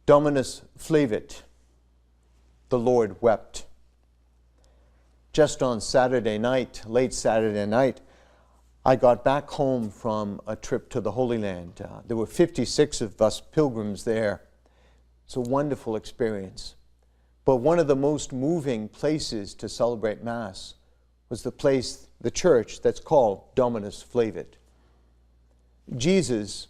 Dominus flevit, the Lord wept. Just on Saturday night, late Saturday night, I got back home from a trip to the Holy Land. There were 56 of us pilgrims there. It's a wonderful experience. But one of the most moving places to celebrate Mass was the church that's called Dominus flevit. Jesus,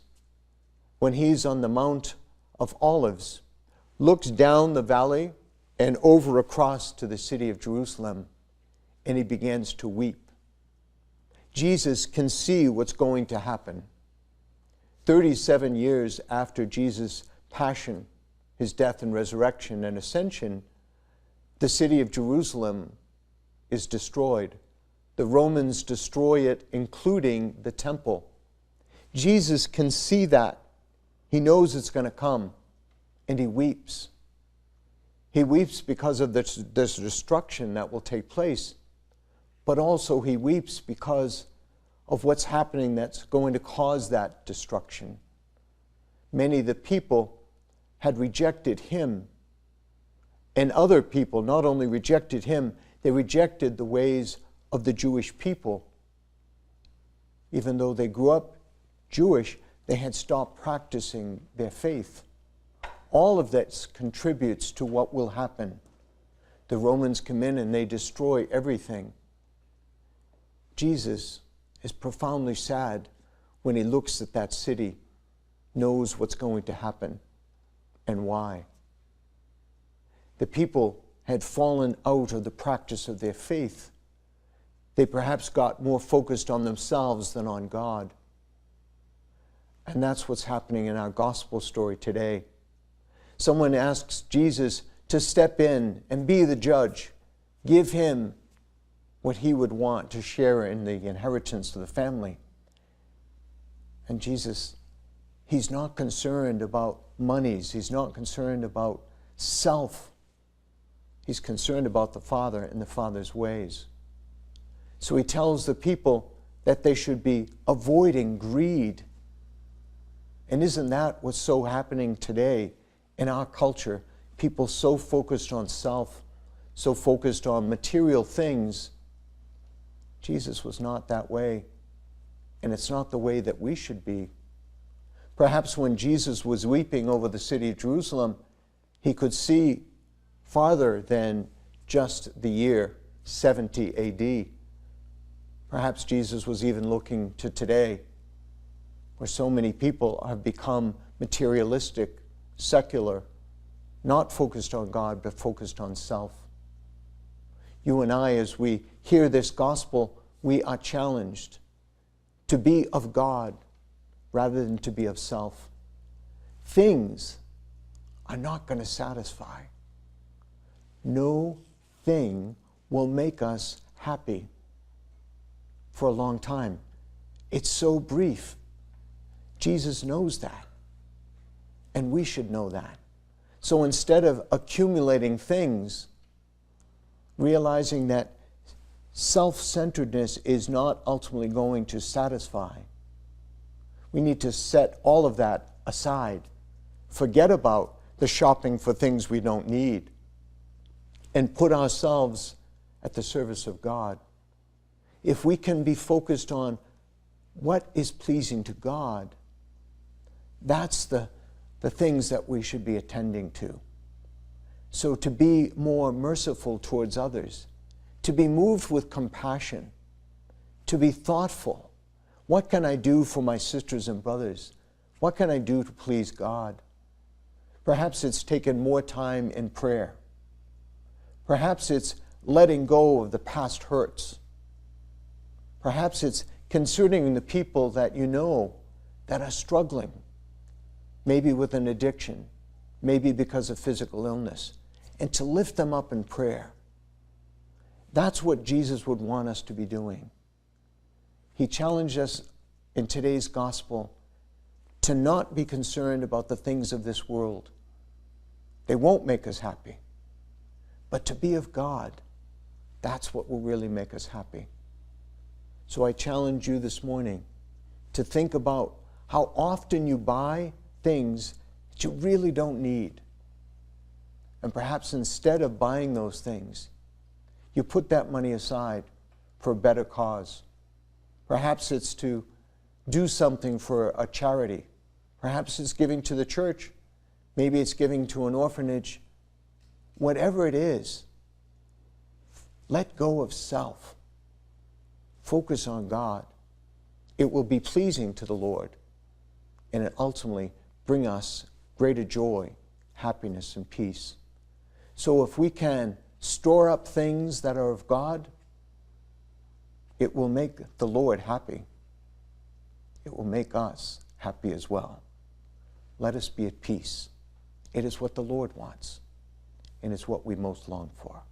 when he's on the Mount of Olives, looks down the valley and over across to the city of Jerusalem, and he begins to weep. Jesus can see what's going to happen. 37 years after Jesus' passion, his death and resurrection and ascension, the city of Jerusalem is destroyed. The Romans destroy it, including the temple. Jesus can see that. He knows it's going to come, and he weeps. He weeps because of this destruction that will take place, but also he weeps because of what's happening that's going to cause that destruction. Many of the people had rejected him, and other people not only rejected him, they rejected the ways of the Jewish people. Even though they grew up Jewish, they had stopped practicing their faith. All of that contributes to what will happen. The Romans come in and they destroy everything. Jesus is profoundly sad when he looks at that city, knows what's going to happen and why. The people had fallen out of the practice of their faith. They perhaps got more focused on themselves than on God. And that's what's happening in our gospel story today. Someone asks Jesus to step in and be the judge, give him what he would want to share in the inheritance of the family. And Jesus, he's not concerned about monies. He's not concerned about self. He's concerned about the Father and the Father's ways. So he tells the people that they should be avoiding greed. And isn't that what's so happening today in our culture? People so focused on self, so focused on material things. Jesus was not that way, and it's not the way that we should be. Perhaps when Jesus was weeping over the city of Jerusalem, he could see farther than just the year 70 AD. Perhaps Jesus was even looking to today, where so many people have become materialistic, secular, not focused on God, but focused on self. You and I, as we hear this gospel, we are challenged to be of God rather than to be of self. Things are not going to satisfy. No thing will make us happy for a long time. It's so brief. Jesus knows that, and we should know that. So instead of accumulating things, realizing that self-centeredness is not ultimately going to satisfy, we need to set all of that aside. Forget about the shopping for things we don't need and put ourselves at the service of God. If we can be focused on what is pleasing to God, that's the things that we should be attending to. So to be more merciful towards others, to be moved with compassion, to be thoughtful. What can I do for my sisters and brothers? What can I do to please God? Perhaps it's taken more time in prayer. Perhaps it's letting go of the past hurts. Perhaps it's concerning the people that you know that are struggling, maybe with an addiction, maybe because of physical illness, and to lift them up in prayer. That's what Jesus would want us to be doing. He challenged us in today's gospel to not be concerned about the things of this world. They won't make us happy. But to be of God, that's what will really make us happy. So I challenge you this morning to think about how often you buy things that you really don't need. And perhaps instead of buying those things, you put that money aside for a better cause. Perhaps it's to do something for a charity. Perhaps it's giving to the church. Maybe it's giving to an orphanage. Whatever it is, let go of self. Focus on God. It will be pleasing to the Lord, and it ultimately bring us greater joy, happiness, and peace. So if we can store up things that are of God, it will make the Lord happy. It will make us happy as well. Let us be at peace. It is what the Lord wants, and it's what we most long for.